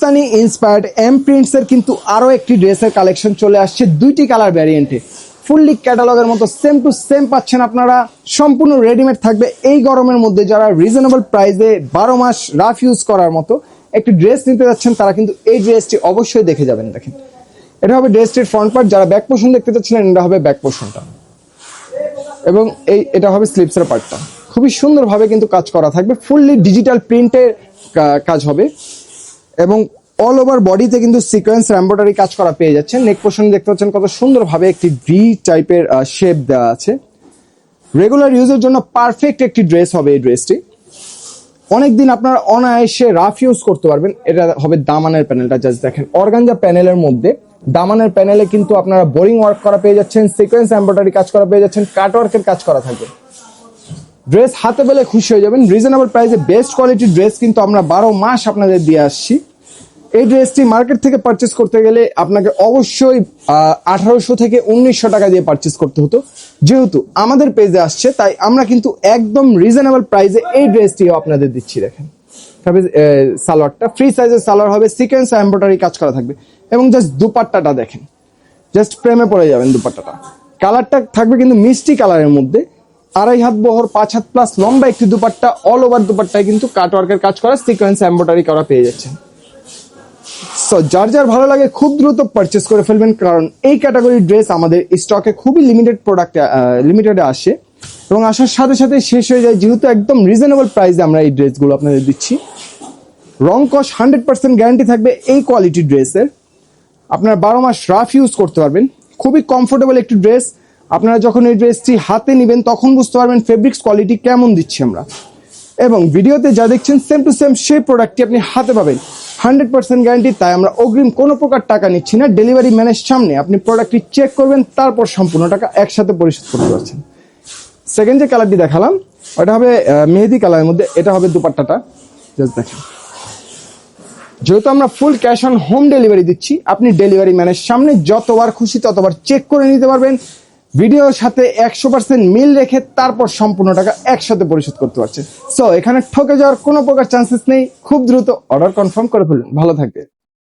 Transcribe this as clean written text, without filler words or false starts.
Pakistani inspired M prints এর কিন্তু আরো একটি ড্রেসের কালেকশন চলে আসছে দুইটি কালার ভ্যারিয়েন্টে। ফুললি ক্যাটালগের মতো সেম টু সেম পাচ্ছেন আপনারা, সম্পূর্ণ রেডিমেড থাকবে। এই গরমের মধ্যে যারা রিজনেবল প্রাইসে 12 মাস রাফ ইউজ করার মতো একটি ড্রেস নিতে যাচ্ছেন তারা কিন্তু এই ড্রেসটি অবশ্যই দেখে যাবেন। দেখেন, এটা হবে ড্রেসটির ফ্রন্ট পার্ট। যারা ব্যাক পোর্শন দেখতে চাচ্ছিলেন এটা হবে ব্যাক পোর্শনটা, এবং এটা হবে স্লিপসের পার্টটা। খুবই সুন্দরভাবে কিন্তু কাজ করা থাকবে, ফুললি ডিজিটাল প্রিন্টের কাজ হবে, এবং অল ওভার বডিতে কিন্তু সিকোয়েন্স এমব্রয়ডারি কাজ করা পেয়ে যাচ্ছেন। নেক পোর্শন দেখতে পাচ্ছেন কত সুন্দরভাবে একটি ভি টাইপের শেপ দেওয়া আছে। রেগুলার ইউজের জন্য পারফেক্ট একটি ড্রেস হবে এই ড্রেসটি। অনেকদিন আপনারা অনায়াসে রাফ ইউজ করতে পারবেন। এটা হবে দামানের প্যানেলটা, জাস্ট দেখেন অর্গানজা প্যানেলের মধ্যে দামানের প্যানেলে কিন্তু আপনারা বোরিং ওয়ার্ক করা পেয়ে যাচ্ছেন, সিকোয়েন্স এমব্রয়ডারি কাজ করা পেয়ে যাচ্ছেন, কাট ওয়ার্কের কাজ করা থাকবে। ড্রেস হাতে পেলে খুশি হয়ে যাবেন। রিজনেবল প্রাইসে বেস্ট কোয়ালিটির ড্রেস কিন্তু আমরা 12 মাস আপনাদের দিয়ে আসছি। এই ড্রেসটি মার্কেট থেকে পারচেস করতে গেলে আপনাকে অবশ্যই 1800 থেকে 1900 টাকা দিয়ে পারচেস করতে হতো। যেহেতু আমাদের পেজে আসছে তাই আমরা কিন্তু একদম রিজনেবল প্রাইসে এই ড্রেসটিও আপনাদের দিচ্ছি। দেখেন, তবে সালোয়ারটা ফ্রি সাইজের সালোয়ার হবে, সিকোয়েন্স এমব্রয়ডারি কাজ করা থাকবে, এবং জাস্ট দুপাট্টাটা দেখেন, জাস্ট প্রেমে পড়ে যাবেন। দুপাট্টাটা কালারটা থাকবে কিন্তু মিষ্টি কালারের মধ্যে, 2.5 হাত বহর 5 হাত প্লাস লম্বা একটি দুপাট্টা। অল ওভার দুপাট্টায় কিন্তু কাট ওয়ার্কের কাজ করা, সিকোয়েন্স এমব্রয়ডারি করা পেয়ে যাচ্ছেন। সো যার যার ভালো লাগে খুব দ্রুত পারচেস করে ফেলবেন, কারণ এই ক্যাটাগরির ড্রেস আমাদের স্টকে খুবই লিমিটেডে আসে, এবং আসার সাথে সাথে শেষ হয়ে যায়। যেহেতু একদম রিজনেবল প্রাইসে আমরা এই ড্রেসগুলো আপনাদের দিচ্ছি। রং কস 100% গ্যারান্টি থাকবে এই কোয়ালিটির ড্রেসের। আপনারা 12 মাস রাফ ইউজ করতে পারবেন। খুবই কমফোর্টেবল একটি ড্রেস। আপনারা যখন এই ড্রেসটি হাতে নেবেন তখন বুঝতে পারবেন ফেব্রিক্স কোয়ালিটি কেমন দিচ্ছি আমরা, এবং ভিডিওতে যা দেখছেন সেম টু সেম সেই প্রোডাক্টটি আপনি হাতে পাবেন। 100% গ্যারান্টি। তাই আমরা অগ্রিম কোনো প্রকার টাকা নিচ্ছি না। ডেলিভারি ম্যানের সামনে আপনি প্রোডাক্টটি চেক করবেন, তারপর সম্পূর্ণ টাকা একসাথে পরিশোধ করতে পারছেন। সেকেন্ড যে কালারটি দেখালাম ওটা হবে মেহেদি কালারের মধ্যে। এটা হবে দুপাট্টাটা, জাস্ট দেখেন। যেহেতু আমরা full cash on home delivery দিচ্ছি, আপনি ডেলিভারি ম্যানের সামনে যতবার খুশি ততবার চেক করে নিতে পারবেন। ভিডিওর সাথে 100% মিল রেখে তারপর সম্পূর্ণ টাকা একসাথে পরিশোধ করতে পারছেন। সো এখানে ঠকে যাওয়ার কোনো প্রকার চান্সেস নেই। খুব দ্রুত অর্ডার কনফার্ম করে ফেলুন। ভালো থাকবে।